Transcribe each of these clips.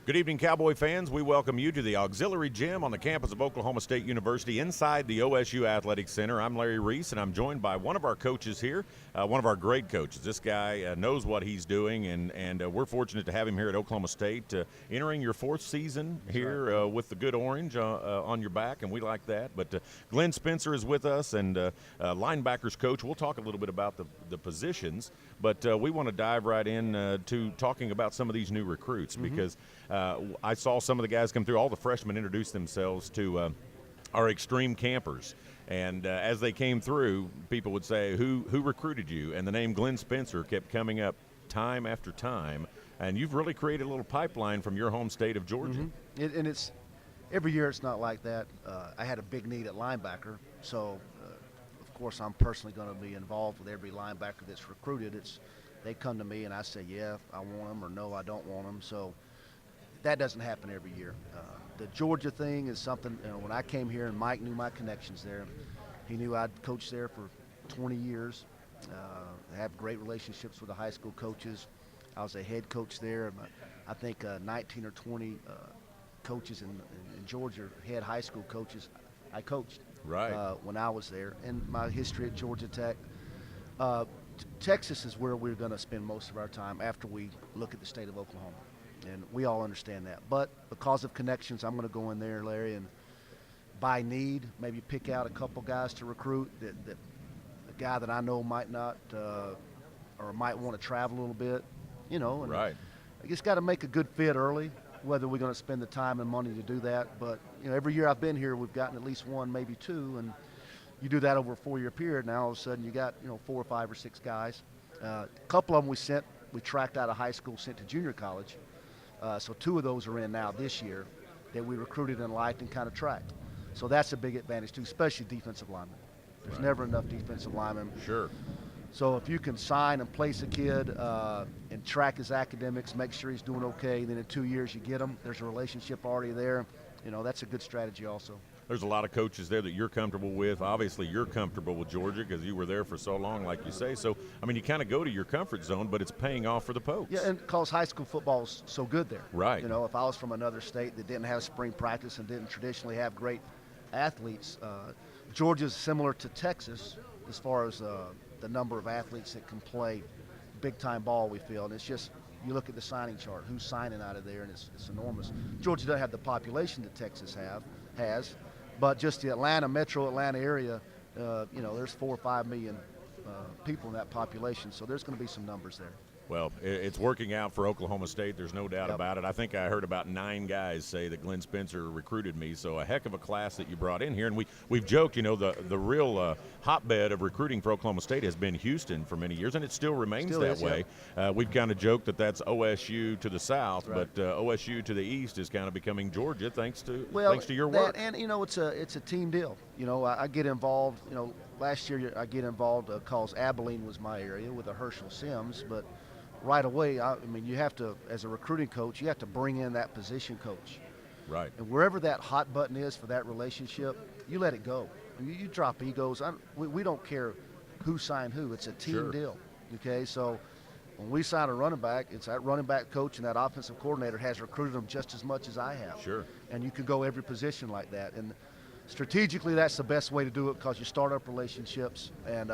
Good evening, Cowboy fans. We welcome you to the auxiliary gym on the campus of Oklahoma State University inside the OSU Athletic Center. I'm Larry Reece, and I'm joined by one of our coaches here, one of our great coaches. This guy knows what he's doing, and we're fortunate to have him here at Oklahoma State, entering your fourth season here with the good orange on your back, and we like that. But Glenn Spencer is with us, and linebackers coach. We'll talk a little bit about the positions, but we want to dive right in to talking about some of these new recruits because I saw some of the guys come through. All the freshmen introduce themselves to our extreme campers. And as they came through, people would say, who recruited you? And the name Glenn Spencer kept coming up time after time. And you've really created a little pipeline from your home state of Georgia. And it's every year it's not like that. I had a big need at linebacker. So, of course, I'm personally going to be involved with every linebacker that's recruited. They come to me and I say, yeah, I want them, or no, I don't want them. So that doesn't happen every year. The Georgia thing is something, when I came here and Mike knew my connections there, he knew I'd coached there for 20 years. I have great relationships with the high school coaches. I was a head coach there. I think 19 or 20 coaches in Georgia, head high school coaches, I coached when I was there. And my history at Georgia Tech. Texas is where we're going to spend most of our time after we look at the state of Oklahoma. And we all understand that. But because of connections, I'm going to go in there, Larry, and by need, maybe pick out a couple guys to recruit that a guy that I know might not or might want to travel a little bit, And I just got to make a good fit early, whether we're going to spend the time and money to do that. But, every year I've been here, we've gotten at least one, maybe two, and you do that over a 4-year period. Now all of a sudden you got, 4 or 5 or 6 guys. A couple of them we tracked out of high school, sent to junior college. So 2 of those are in now this year that we recruited and liked and kind of tracked. So that's a big advantage too, especially defensive linemen. There's never enough defensive linemen. Sure. So if you can sign and place a kid and track his academics, make sure he's doing okay, then in 2 years you get him, there's a relationship already there. That's a good strategy also. There's a lot of coaches there that you're comfortable with. Obviously, you're comfortable with Georgia because you were there for so long, like you say. So, you kind of go to your comfort zone, but it's paying off for the Pokes. Yeah, and because high school football is so good there. Right. If I was from another state that didn't have spring practice and didn't traditionally have great athletes, Georgia's similar to Texas as far as the number of athletes that can play big-time ball, we feel. And it's just, you look at the signing chart, who's signing out of there, and it's enormous. Georgia doesn't have the population that Texas has. But just the metro Atlanta area, there's 4 or 5 million people in that population, so there's going to be some numbers there. Well, it's working out for Oklahoma State. There's no doubt about it. I think I heard about 9 guys say that Glenn Spencer recruited me, so a heck of a class that you brought in here. And we've joked, the real hotbed of recruiting for Oklahoma State has been Houston for many years, and it still remains that way. We've kind of joked that that's OSU to the south, but OSU to the east is kind of becoming Georgia thanks to your work. And, it's a team deal. I get involved, last year I get involved because Abilene was my area with a Herschel Sims, but right away, you have to, as a recruiting coach, you have to bring in that position coach. Right. And wherever that hot button is for that relationship, you let it go. You drop egos. We don't care who signed who. It's a team deal. Okay, so when we sign a running back, it's that running back coach and that offensive coordinator has recruited them just as much as I have. Sure. And you can go every position like that. And strategically, that's the best way to do it because you start up relationships and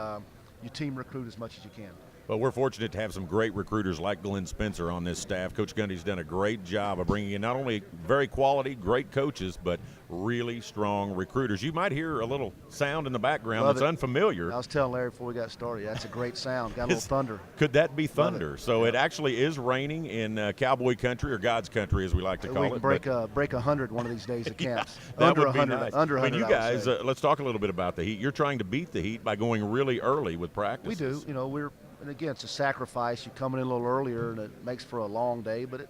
you team recruit as much as you can. Well, we're fortunate to have some great recruiters like Glenn Spencer on this staff. Coach Gundy's done a great job of bringing in not only very quality, great coaches, but really strong recruiters. You might hear a little sound in the background that's unfamiliar. I was telling Larry before we got started, that's a great sound. Got a little thunder. Could that be thunder? So it actually is raining in Cowboy country, or God's country as we like to call it. We can break 100 one of these days at camps. That under would be 100, nice. Under 100, you guys, let's talk a little bit about the heat. You're trying to beat the heat by going really early with practices. We do. And again, it's a sacrifice. You're coming in a little earlier, and it makes for a long day. But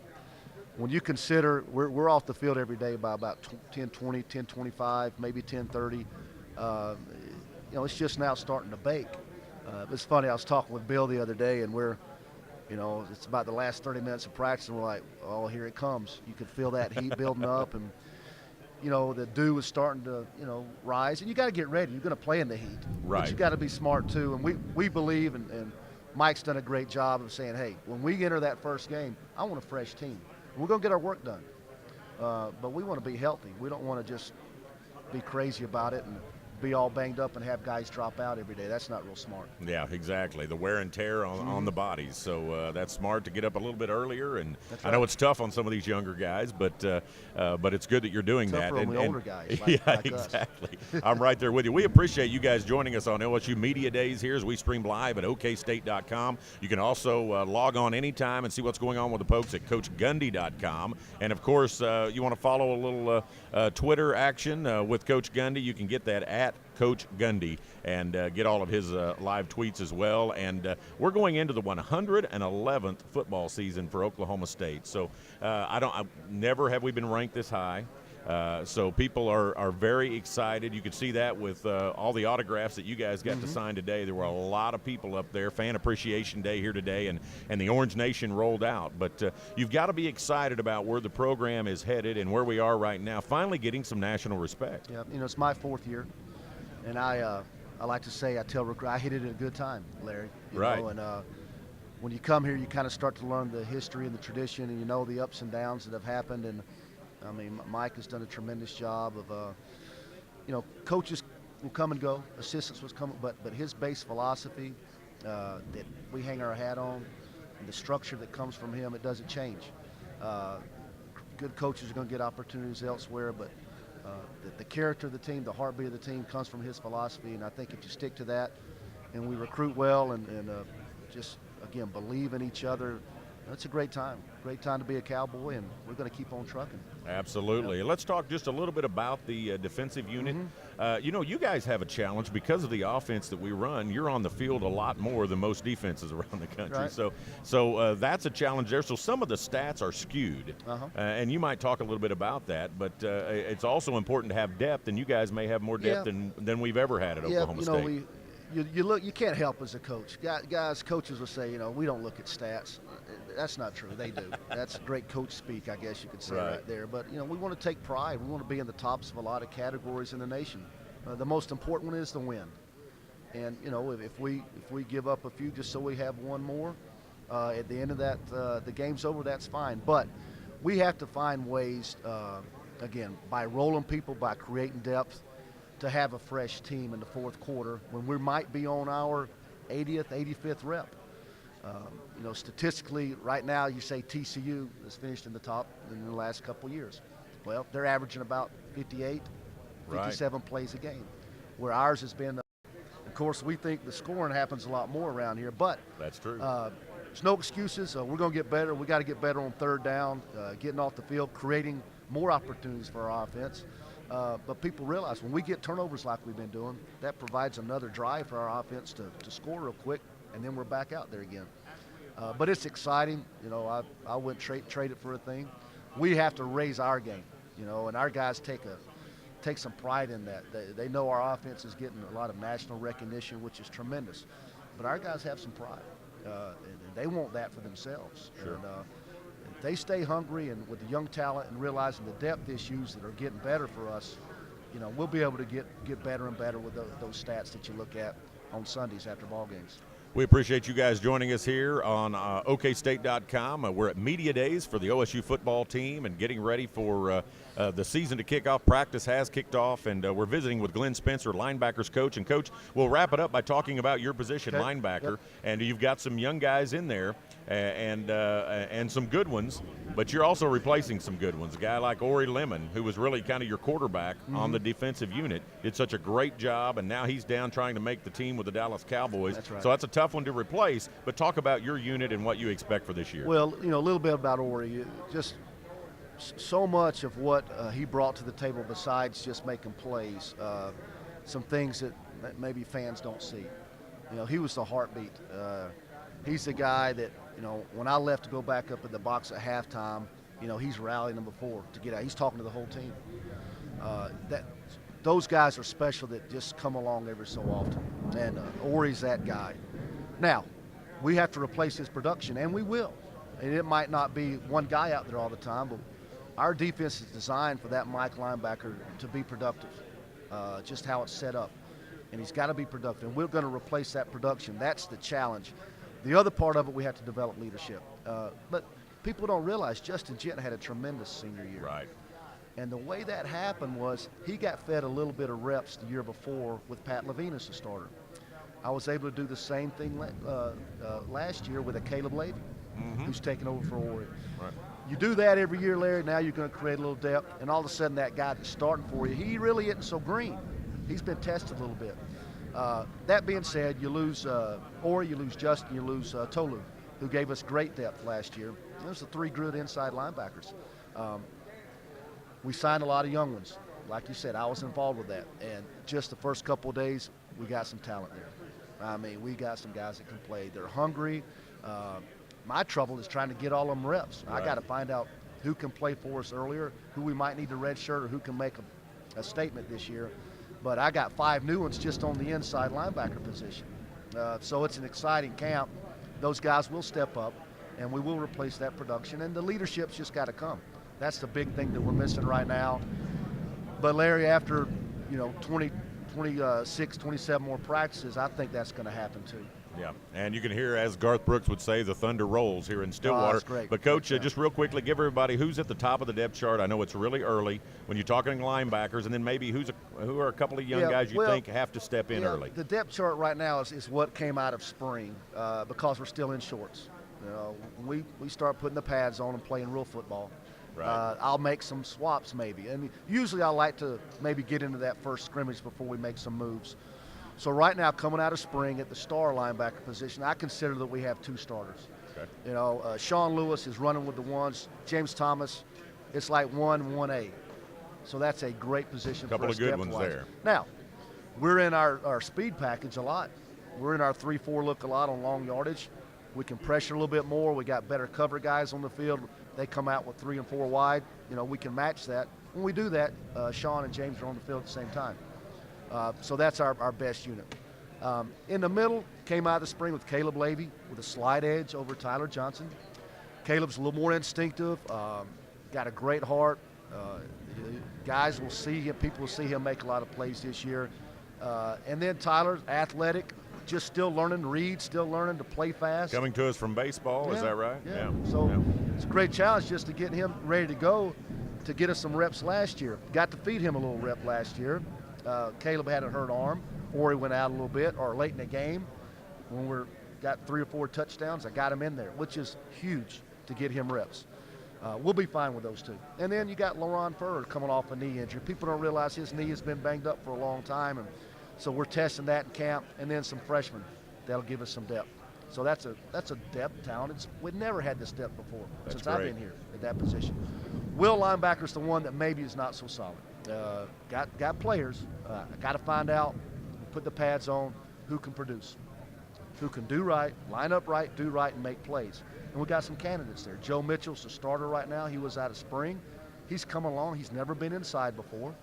when you consider we're off the field every day by about 10:20, 10:25, maybe 10:30. It's just now starting to bake. It's funny. I was talking with Bill the other day, and it's about the last 30 minutes of practice, and we're like, oh, here it comes. You could feel that heat building up, and the dew is starting to, rise. And you got to get ready. You're going to play in the heat. Right. But you got to be smart, too. And we believe, and Mike's done a great job of saying, hey, when we enter that first game, I want a fresh team. We're going to get our work done, but we want to be healthy. We don't want to just be crazy about it and be all banged up and have guys drop out every day. That's not real smart. Yeah, exactly. The wear and tear on the bodies. So that's smart to get up a little bit earlier. And That's I know right. it's tough on some of these younger guys, but it's good that you're doing that. Tougher on And the older guys yeah, like us. exactly. I'm right there with you. We appreciate you guys joining us on OSU Media Days here as we stream live at okstate.com. You can also log on anytime and see what's going on with the Pokes at CoachGundy.com. And, of course, you want to follow a little Twitter action with Coach Gundy. You can get that at Coach Gundy and get all of his live tweets as well. And we're going into the 111th football season for Oklahoma State. So never have we been ranked this high. So people are very excited. You could see that with all the autographs that you guys got to sign today. There were a lot of people up there. Fan Appreciation Day here today, and the Orange Nation rolled out. But you've got to be excited about where the program is headed and where we are right now, finally getting some national respect. Yeah, it's my 4th year, and I like to say I hit it at a good time, Larry. You Right. know, and when you come here, you kind of start to learn the history and the tradition, and you know the ups and downs that have happened. And I mean, Mike has done a tremendous job of, coaches will come and go, assistants will come, but his base philosophy that we hang our hat on, and the structure that comes from him, it doesn't change. Good coaches are going to get opportunities elsewhere, but the character of the team, the heartbeat of the team comes from his philosophy, and I think if you stick to that and we recruit well and just, again, believe in each other, it's a great time to be a Cowboy, and we're going to keep on trucking. Absolutely. Let's talk just a little bit about the defensive unit. You guys have a challenge because of the offense that we run. You're on the field a lot more than most defenses around the country. Right. So that's a challenge there. So some of the stats are skewed, and you might talk a little bit about that. But it's also important to have depth, and you guys may have more depth than we've ever had at Oklahoma State. You look. You can't help as a coach. Coaches will say, we don't look at stats. That's not true. They do. That's great coach speak, I guess you could say right there. But we want to take pride. We want to be in the tops of a lot of categories in the nation. The most important one is the win. And if we give up a few just so we have one more, at the end of that, the game's over. That's fine. But we have to find ways, again, by rolling people, by creating depth, to have a fresh team in the 4th quarter when we might be on our 80th, 85th rep. Statistically, right now, you say TCU has finished in the top in the last couple years. Well, they're averaging about 58, 57 plays a game, where ours has been. Of course, we think the scoring happens a lot more around here, but that's true. There's no excuses. We're going to get better. We got to get better on 3rd down, getting off the field, creating more opportunities for our offense. But people realize when we get turnovers like we've been doing, that provides another drive for our offense to score real quick, and then we're back out there again. But it's exciting. I wouldn't trade it for a thing. We have to raise our game, and our guys take some pride in that. They know our offense is getting a lot of national recognition, which is tremendous. But our guys have some pride, and they want that for themselves. Sure. And, if they stay hungry and with the young talent and realizing the depth issues that are getting better for us, we'll be able to get better and better with those stats that you look at on Sundays after ball games. We appreciate you guys joining us here on okstate.com. We're at Media Days for the OSU football team and getting ready for the season to kick off. Practice has kicked off, and we're visiting with Glenn Spencer, linebackers coach. And, Coach, we'll wrap it up by talking about your position, linebacker. Yep. And you've got some young guys in there and some good ones, but you're also replacing some good ones. A guy like Ori Lemon, who was really kind of your quarterback on the defensive unit, did such a great job, and now he's down trying to make the team with the Dallas Cowboys. That's right. So that's a tough one to replace, but talk about your unit and what you expect for this year. Well, a little bit about Ori. Just so much of what he brought to the table besides just making plays, some things that maybe fans don't see. He was the heartbeat. He's the guy that, when I left to go back up in the box at halftime, he's rallying them before to get out. He's talking to the whole team. Those guys are special that just come along every so often, and Ori's that guy. Now, we have to replace his production, and we will. And it might not be one guy out there all the time, but our defense is designed for that Mike linebacker to be productive, just how it's set up. And he's got to be productive, and we're going to replace that production. That's the challenge. The other part of it, we have to develop leadership. But people don't realize Justin Jenton had a tremendous senior year. Right. And the way that happened was he got fed a little bit of reps the year before with Pat Levine as the starter. I was able to do the same thing last year with a Caleb Levy, who's taking over for Ori. Right. You do that every year, Larry, now you're going to create a little depth, and all of a sudden that guy that's starting for you, he really isn't so green. He's been tested a little bit. That being said, you lose Ori, you lose Justin, you lose Tolu, who gave us great depth last year. Those are 3 good inside linebackers. We signed a lot of young ones. Like you said, I was involved with that. And just the first couple of days, we got some talent there. I mean, we got some guys that can play. They're hungry. My trouble is trying to get all of them reps. Right. I got to find out who can play for us earlier, who we might need to redshirt, or who can make a statement this year. But I got 5 new ones just on the inside linebacker position. So it's an exciting camp. Those guys will step up, and we will replace that production. And the leadership's just got to come. That's the big thing that we're missing right now. But Larry, after 26, 27 more practices, I think that's going to happen too. Yeah, and you can hear, as Garth Brooks would say, the thunder rolls here in Stillwater. That's great. But Coach, just real quickly, give everybody who's at the top of the depth chart. I know it's really early when you're talking linebackers, and then maybe who are a couple of young guys you think have to step in early. The depth chart right now is what came out of spring because we're still in shorts. We start putting the pads on and playing real football. Right. I'll make some swaps maybe. And usually I like to maybe get into that first scrimmage before we make some moves. So right now, coming out of spring at the star linebacker position, I consider that we have 2 starters. Okay. Sean Lewis is running with the ones. James Thomas, it's like 1A. So that's a great position for us. Couple of good ones there. Now, we're in our speed package a lot. We're in our 3-4 look a lot on long yardage. We can pressure a little bit more. We got better cover guys on the field. They come out with 3 and 4 wide. We can match that. When we do that, Sean and James are on the field at the same time. So that's our best unit. In the middle, came out of the spring with Caleb Levy with a slide edge over Tyler Johnson. Caleb's a little more instinctive, got a great heart. Guys will see him, people will see him make a lot of plays this year. And then Tyler's athletic, just still learning to read, still learning to play fast. Coming to us from baseball, is that right? Yeah. So it's a great challenge just to get him ready to go to get us some reps last year. Got to feed him a little rep last year. Caleb had a hurt arm, or he went out a little bit, or late in the game when we got 3 or 4 touchdowns, I got him in there, which is huge to get him reps. We'll be fine with those 2. And then you got Laron Furr coming off a knee injury. People don't realize his knee has been banged up for a long time, and so we're testing that in camp, and then some freshmen that'll give us some depth. So that's a depth talent. We've never had this depth before since I've been here at that position. Will linebacker's the one that maybe is not so solid. Got players. I got to find out, put the pads on, who can produce, who can do right, line up right, do right, and make plays. And we got some candidates there. Joe Mitchell's the starter right now. He was out of spring. He's come along. He's never been inside before.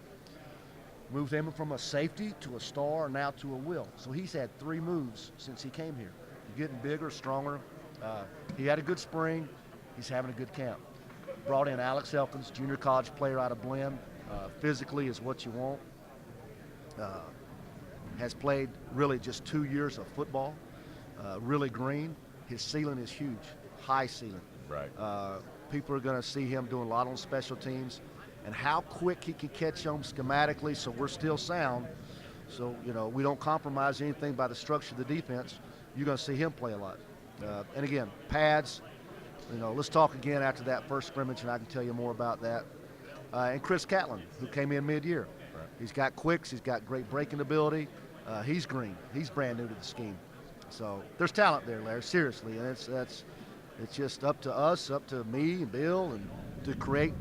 Moved him from a safety to a star, now to a will. So he's had 3 moves since he came here. He's getting bigger, stronger. He had a good spring. He's having a good camp. Brought in Alex Elkins, junior college player out of Blinn. Physically is what you want. Has played really just 2 years of football. Really green. His ceiling is huge, high ceiling. Right. People are going to see him doing a lot on special teams, and how quick he can catch them schematically. So we're still sound. So we don't compromise anything by the structure of the defense. You're going to see him play a lot. And again, pads. Let's talk again after that first scrimmage, and I can tell you more about that. And Chris Catlin, who came in mid-year. Right. He's got quicks. He's got great breaking ability. He's green. He's brand new to the scheme. So there's talent there, Larry, seriously. And it's just up to us, up to me and Bill, and to create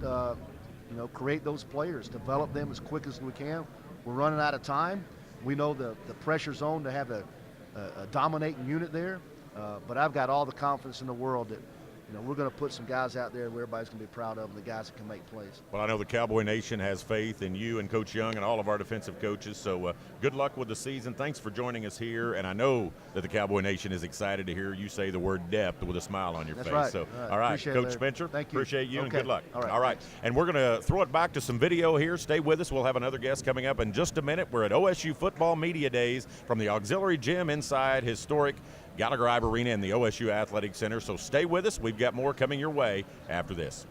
those players, develop them as quick as we can. We're running out of time. We know the pressure's on to have a dominating unit there. But I've got all the confidence in the world that we're going to put some guys out there where everybody's going to be proud of, and the guys that can make plays. Well, I know the Cowboy Nation has faith in you and Coach Young and all of our defensive coaches, so good luck with the season. Thanks for joining us here, and I know that the Cowboy Nation is excited to hear you say the word depth with a smile on your face. Right. So, all right, Coach Spencer, thank you. Appreciate you, and good luck. All right. And we're going to throw it back to some video here. Stay with us. We'll have another guest coming up in just a minute. We're at OSU Football Media Days from the Auxiliary Gym inside historic Gallagher-Iba Arena and the OSU Athletic Center. So stay with us. We've got more coming your way after this.